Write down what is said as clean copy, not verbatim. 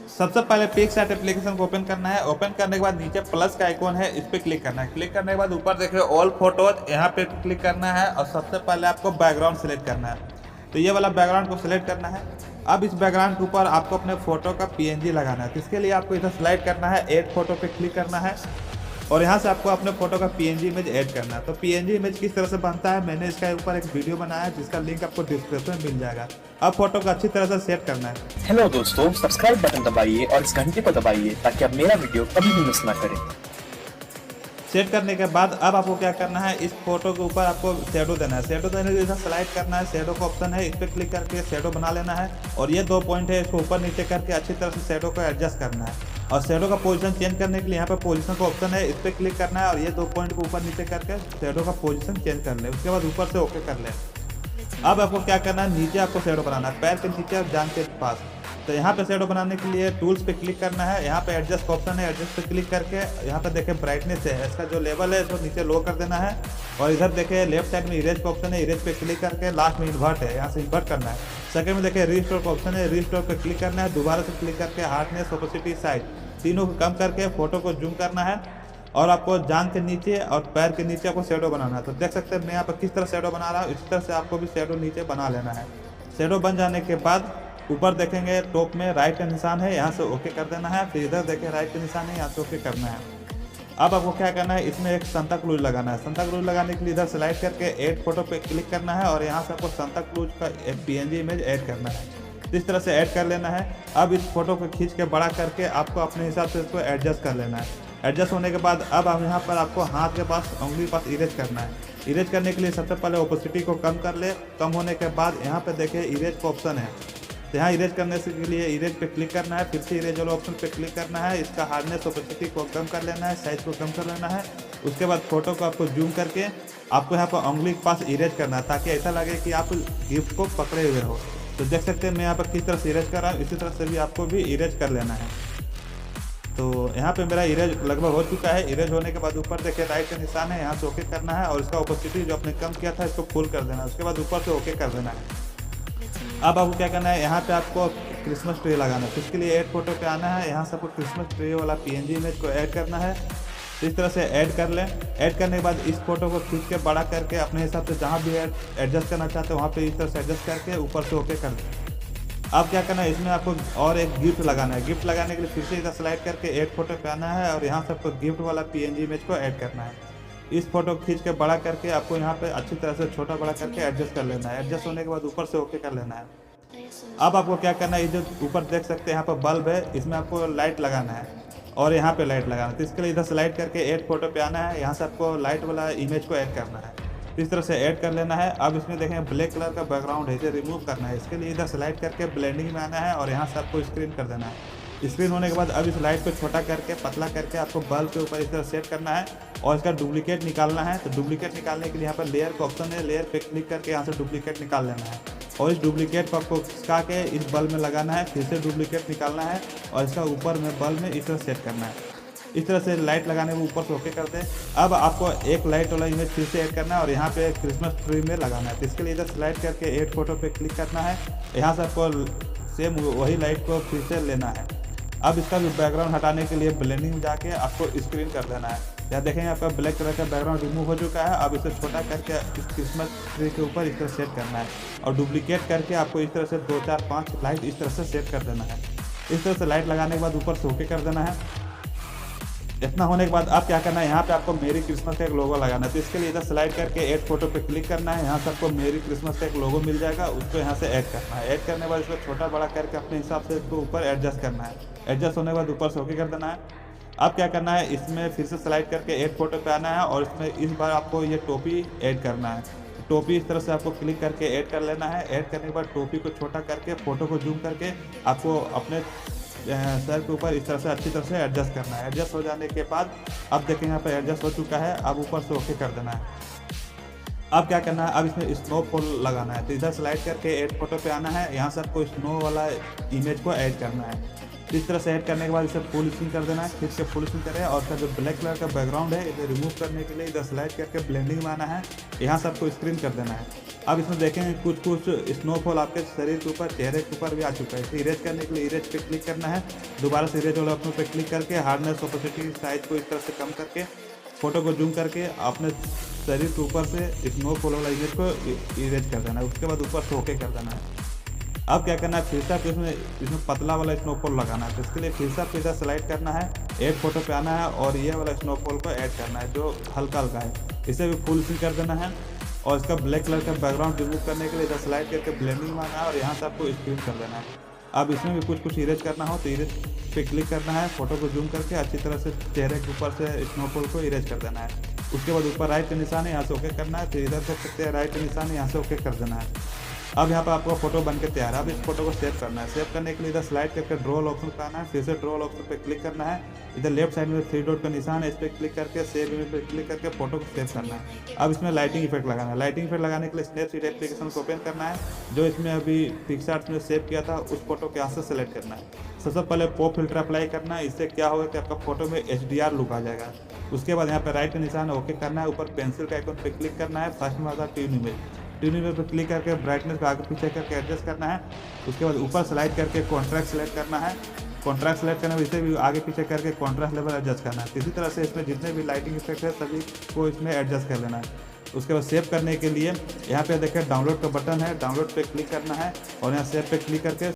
सबसे पहले PicsArt application को ओपन करना है। ओपन करने के बाद नीचे प्लस का आइकॉन है, इस पर क्लिक करना है। क्लिक करने के बाद ऊपर देखिए ऑल फोटोज, यहाँ पे क्लिक करना है और सबसे पहले आपको बैकग्राउंड सेलेक्ट करना है। तो ये वाला बैकग्राउंड को सिलेक्ट करना है। अब इस बैकग्राउंड के ऊपर आपको अपने फोटो का PNG लगाना है। तो इसके लिए आपको इधर स्लाइड करना है, ऐड फोटो पे क्लिक करना है और यहाँ से आपको अपने फोटो का PNG इमेज ऐड करना है। तो PNG इमेज किस तरह से बनता है, मैंने इसका ऊपर एक वीडियो बनाया है जिसका लिंक आपको डिस्क्रिप्शन में मिल जाएगा। अब फोटो को अच्छी तरह से सेट करना है। हेलो दोस्तों, सब्सक्राइब बटन दबाइए और इस घंटे को दबाइए ताकि आप मेरा वीडियो कभी भी मिस ना करें। सेट करने के बाद अब आपको क्या करना है, इस फोटो के ऊपर आपको शेडो देना है। शेडो देने के लिए स्लाइड करना है, शेडो का ऑप्शन है, इस पर क्लिक करके शेडो बना लेना है और ये 2 पॉइंट है, इसको ऊपर नीचे करके अच्छी तरह से शेडो को एडजस्ट करना है। और शेडो का पोजीशन चेंज करने के लिए यहाँ पे पोजीशन का ऑप्शन है, इस पर क्लिक करना है और ये 2 पॉइंट को ऊपर नीचे करके शेडो का पोजीशन चेंज कर ले। उसके बाद ऊपर से ओके कर ले। अब आपको क्या करना है, नीचे आपको शेडो बनाना है, पैर के नीचे और जांघ के पास। तो यहाँ पे शेडो बनाने के लिए टूल्स पे क्लिक करना है, यहाँ पे एडजस्ट का ऑप्शन है, एडजस्ट पे क्लिक करके यहाँ पे देखें ब्राइटनेस है, इसका जो लेवल है इसको नीचे लो कर देना है। और इधर देखें लेफ्ट साइड में इरेज का ऑप्शन है, इरेज पे क्लिक करके लास्ट में इन्वर्ट है, यहाँ से इन्वर्ट करना है। सेकंड में देखें रिस्टोर का ऑप्शन है, रिस्टोर पे क्लिक करना है, दोबारा से क्लिक करके हार्डनेस, ओपेसिटी, साइज तीनों को कम करके फोटो को जूम करना है और आपको जांघ के नीचे और पैर के नीचे आपको शेडो बनाना है। तो देख सकते हैं मैं यहाँ पर किस तरह शेडो बना रहा हूँ, इस तरह से आपको भी शेडो नीचे बना लेना है। शेडो बन जाने के बाद ऊपर देखेंगे टॉप में राइट का निशान है, यहाँ से ओके कर देना है। फिर इधर देखें राइट का निशान है, यहाँ से ओके करना है। अब आपको क्या करना है, इसमें एक सांता क्लूज लगाना है। सांता क्लूज लगाने के लिए इधर स्लाइड करके ऐड फोटो पे क्लिक करना है और यहाँ से आपको सांता क्लूज का एक PNG इमेज ऐड करना है। इस तरह से ऐड कर लेना है। अब इस फोटो को खींच के बड़ा करके आपको अपने हिसाब से इसको एडजस्ट कर लेना है। एडजस्ट होने के बाद अब आप यहाँ पर आपको हाथ के पास, उंगली के पास इरेज करना है। इरेज करने के लिए सबसे पहले ओपेसिटी को कम कर ले। कम होने के बाद यहाँ पे देखें इरेज का ऑप्शन है, तो यहाँ इरेज करने के लिए इरेज पे क्लिक करना है, फिर से इरेज वाले ऑप्शन पे क्लिक करना है। इसका हार्डनेस, ओपेसिटी को कम कर लेना है, साइज को कम कर लेना है। उसके बाद फोटो को आपको जूम करके आपको यहाँ पर उंगली के पास इरेज करना है ताकि ऐसा लगे कि आप गिफ्ट को पकड़े हुए हो। तो देख सकते हैं मैं यहाँ पर किस तरह से इरेज कर रहा हूँ, इसी तरह से भी आपको भी इरेज कर लेना है। तो यहाँ पे मेरा इरेज लगभग हो चुका है। इरेज होने के बाद ऊपर देखिए राइट का निशान है, यहाँ से ओके करना है और इसका ओपेसिटी जो आपने कम किया था इसको फुल कर देना है। उसके बाद ऊपर से ओके कर देना है। अब आपको क्या करना है, यहाँ पे आपको क्रिसमस ट्री लगाना है। तो इसके लिए ऐड फोटो पे आना है, यहाँ से आपको क्रिसमस ट्री वाला PNG इमेज को ऐड करना है। तो इस तरह से ऐड कर लें। ऐड करने के बाद इस फोटो को खींच के बड़ा करके अपने हिसाब से जहाँ भी एडजस्ट करना चाहते हैं वहाँ पे इस तरह से एडजस्ट करके ऊपर से ओके कर दें। अब क्या करना है, इसमें आपको और एक गिफ्ट लगाना है। गिफ्ट लगाने के लिए फिर से इधर स्लाइड करके ऐड फोटो पे आना है और यहाँ से आपको गिफ्ट वाला PNG इमेज को ऐड करना है। इस फोटो को खींच के बड़ा करके आपको यहाँ पे अच्छी तरह से छोटा बड़ा करके एडजस्ट कर लेना है। एडजस्ट होने के बाद ऊपर से ओके कर लेना है। अब आपको क्या करना है, ये जो ऊपर देख सकते हैं यहाँ पर बल्ब है, इसमें आपको लाइट लगाना है और यहाँ पे लाइट लगाना है। तो इसके लिए इधर स्लाइड करके ऐड फोटो पे आना है, यहाँ से आपको लाइट वाला इमेज को ऐड करना है। इस तरह से ऐड कर लेना है। अब इसमें देखें ब्लैक कलर का बैकग्राउंड है, इसे रिमूव करना है। इसके लिए इधर स्लाइड करके ब्लेंडिंग में आना है और यहाँ से आपको स्क्रीन कर देना है। स्क्रीन होने के बाद अब इस लाइट को छोटा करके पतला करके आपको बल्ब के ऊपर इस तरह सेट करना है और इसका डुप्लीकेट निकालना है। तो डुप्लीकेट निकालने के लिए यहाँ पर लेयर का ऑप्शन है, लेयर पे क्लिक करके यहाँ से डुप्लीकेट निकाल लेना है और इस डुप्लीकेट को आपको खिसका के इस बल्ब में लगाना है। फिर से डुप्लीकेट निकालना है और इसका ऊपर में बल्ब में इस तरह सेट करना है। इस तरह से लाइट लगाने में ऊपर से ओके करते हैं। अब आपको एक लाइट वाला इमेज फिर से ऐड करना है और यहाँ पे क्रिसमस ट्री में लगाना है। तो इसके लिए इधर स्लाइड करके ऐड फोटो पे क्लिक करना है, यहाँ से आपको सेम वही लाइट को फिर से लेना है। अब इसका भी बैकग्राउंड हटाने के लिए ब्लेंडिंग में जाके आपको स्क्रीन कर देना है। यहाँ देखेंगे आपका ब्लैक कलर का बैकग्राउंड रिमूव हो चुका है। अब इसे छोटा करके इस क्रिसमस ट्री के ऊपर इस तरह सेट करना है और डुप्लीकेट करके आपको इस तरह से 2 4 5 लाइट इस तरह से सेट कर देना है। इस तरह से लाइट लगाने के बाद ऊपर से ओके कर देना है। इतना होने के बाद अब क्या करना है, यहाँ पे आपको मेरी क्रिसमस का एक लोगो लगाना है। तो इसके लिए इधर स्लाइड करके ऐड फोटो पे क्लिक करना है, यहाँ से आपको मेरी क्रिसमस का एक लोगो मिल जाएगा, उसको यहाँ से ऐड करना है। ऐड करने के बाद इसको छोटा बड़ा करके अपने हिसाब से इसको ऊपर एडजस्ट करना है। एडजस्ट होने के बाद ऊपर से ओके कर देना है। अब क्या करना है, इसमें फिर से स्लाइड करके ऐड फोटो पे आना है और इसमें इस बार आपको ये टोपी ऐड करना है। टोपी इस तरह से आपको क्लिक करके ऐड कर लेना है। ऐड करने के बाद टोपी को छोटा करके फोटो को जूम करके आपको अपने सर के ऊपर इस तरह से अच्छी तरह से एडजस्ट करना है। एडजस्ट हो जाने के बाद अब देखें यहाँ पर एडजस्ट हो चुका है। अब ऊपर से ओके कर देना है। अब क्या करना है, अब इसमें स्नोफॉल लगाना है। तो इधर स्लाइड करके ऐड फोटो पे आना है, यहाँ से आपको स्नो वाला इमेज को ऐड करना है। इस तरह से ऐड करने के बाद इसे फुल स्क्रीन कर देना है। फिर से फुल स्क्रीन करें और इसका जो ब्लैक कलर का बैकग्राउंड है इसे रिमूव करने के लिए इधर स्लाइड करके ब्लेंडिंग में आना है, यहाँ से आपको स्क्रीन कर देना है। अब इसमें देखेंगे कुछ कुछ स्नोफॉल आपके शरीर के ऊपर, चेहरे के ऊपर भी आ चुका है। इसे इरेज करने के लिए इरेज पे क्लिक करना है। दोबारा से इरेज वाला ऑप्शन पे क्लिक करके हार्डनेस ओपेसिटी साइज को इस तरह से कम करके फोटो को जूम करके अपने शरीर के ऊपर से स्नोफॉल वाला इमेज को इरेज कर देना है। उसके बाद ऊपर से ओके कर देना है। अब क्या करना है, फिर से इसमें पतला वाला स्नोफॉल लगाना है। तो इसके लिए फिर से इधर स्लाइड करना है, ऐड फोटो पे आना है और ये वाला स्नोफॉल को ऐड करना है जो हल्का हल्का है। इसे भी फुल स्क्रीन कर देना है और इसका ब्लैक कलर का बैकग्राउंड रिमूव करने के लिए इधर स्लाइड करके ब्लेंडिंग मारना है और यहाँ से आपको स्क्रीन कर देना है। अब इसमें भी कुछ इरेज करना हो तो इरेज पे क्लिक करना है, फोटो को जूम करके अच्छी तरह से चेहरे के ऊपर से स्नोफॉल को इरेज कर देना है। उसके बाद ऊपर राइट का निशान है, यहाँ से ओके करना है। फिर इधर देख सकते हैं राइट का निशान है, यहाँ से ओके कर देना है। अब यहाँ पर आपका फोटो बन के तैयार है। अब इस फोटो को सेव करना है। सेव करने के लिए इधर स्लाइड करके ड्रॉ ऑप्शन पे आना है, फिर से ड्रॉ ऑप्शन पे क्लिक करना है। इधर लेफ्ट साइड में 3 डॉट का निशान है, इस पर क्लिक करके सेव इमेज पे क्लिक करके फोटो को सेव करना है। अब इसमें लाइटिंग इफेक्ट लगाना है। लाइटिंग इफेक्ट लगाने के लिए स्नैपसीड एप्लीकेशन को ओपन करना है, जो इसमें अभी पिक्सआर्ट में सेव किया था उस फोटो के यहाँ से सेलेक्ट करना है। सबसे पहले पॉप फिल्टर अप्लाई करना है। इससे क्या होगा कि आपका फोटो में HDR लुक आ जाएगा। उसके बाद यहाँ पे राइट का निशान है, ओके करना है। ऊपर पेंसिल का आइकन पे क्लिक करना है। फर्स्ट में आता है ट्यून इमेज पर क्लिक करके ब्राइटनेस को आगे पीछे करके एडजस्ट करना है। उसके बाद ऊपर स्लाइड करके कॉन्ट्रास्ट सेलेक्ट करना है। कॉन्ट्रास्ट सेलेक्ट करने में इसे भी आगे पीछे करके कॉन्ट्रास्ट लेवल एडजस्ट करना है। इसी तरह से इसमें जितने भी लाइटिंग इफेक्ट है सभी को इसमें एडजस्ट कर लेना है। उसके बाद सेव करने के लिए यहाँ पे देखिए डाउनलोड का बटन है, डाउनलोड पे क्लिक करना है और यहाँ सेव पे क्लिक करके